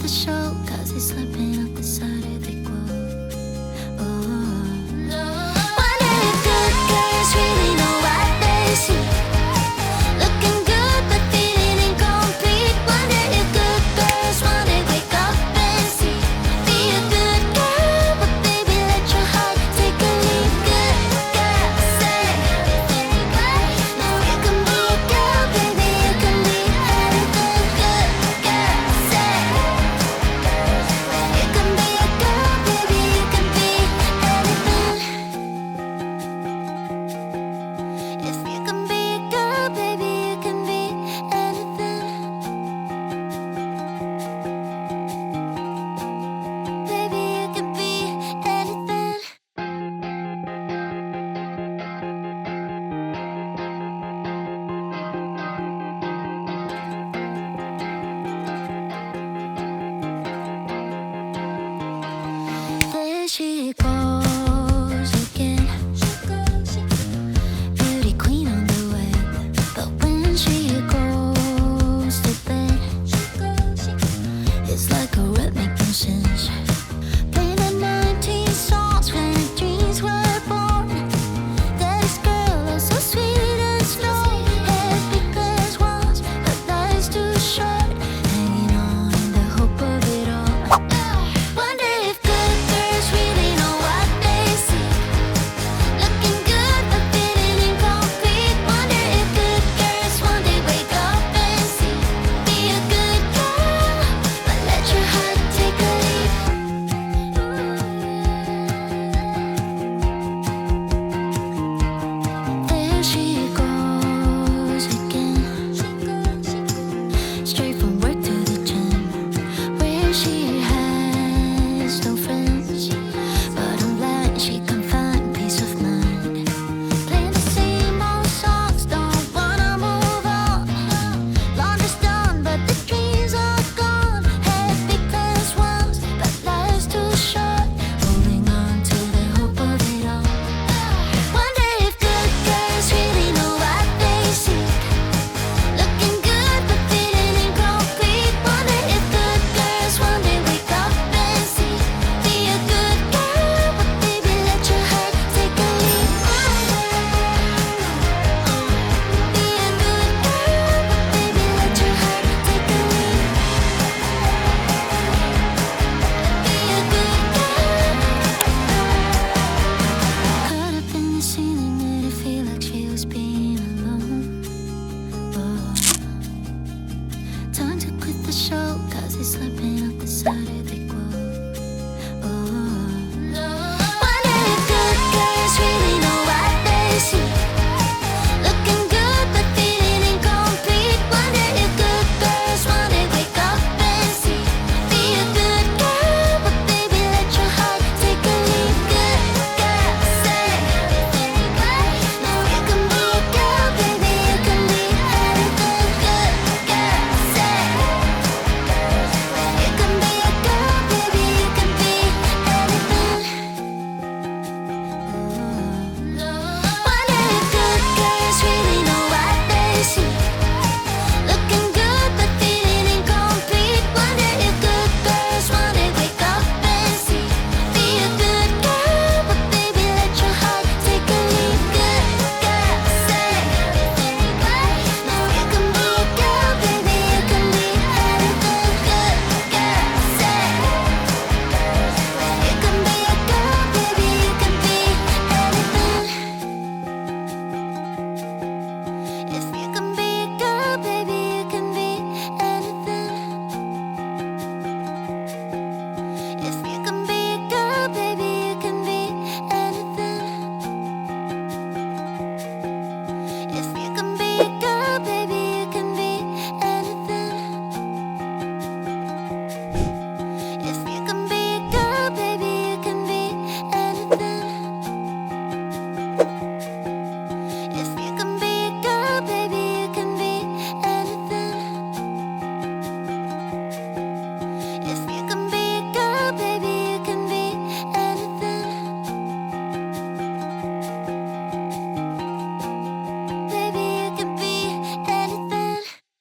the show, cause he's slipping up the side of the globe. Wonder if good girls really know what they see. Looking good but feeling incomplete. Wonder if good girls wanna wake up and see. Be a good girl, but baby let your heart take a lead. Good girl, say now you can be a girl, baby, you can be anything. Good girl, say you can be a girl, baby, you can be anything. If you can be a girl, baby, you can be anything. Baby, you can be anything. There she goes again. Beauty queen on the web. But when she goes to bed, it's like a rhythm make no sense. Play the 19 songs when her dreams were born. This girl is so sweet and slow. Happy players once, but life's too short. Hanging on in the hope of it all. Wonder if good girls really know what they see. Looking good but feeling incomplete. Wonder if good girls one day wake up and see. Be a good girl, but let your heart take a lead. There she goes again. Straight from work to the gym, where she has no friends. But I'm glad she can find peace of mind. Playing the same old songs, don't wanna move on. Laundry's done, but the dreams are gone. Had big plans once, but life's too short. Holding on to the hope of it all. Wonder if good girls really know what they seek. Looking good but feeling incomplete. Wonder if good girls one day wake up and see. Be a good girl, but baby let your heart take a lead. Be a good girl, but baby let your heart take a lead. Be a good girl. Caught up in the ceiling, made her feel like she was being alone. Time to quit the show, cause he's slipping up the side of the globe.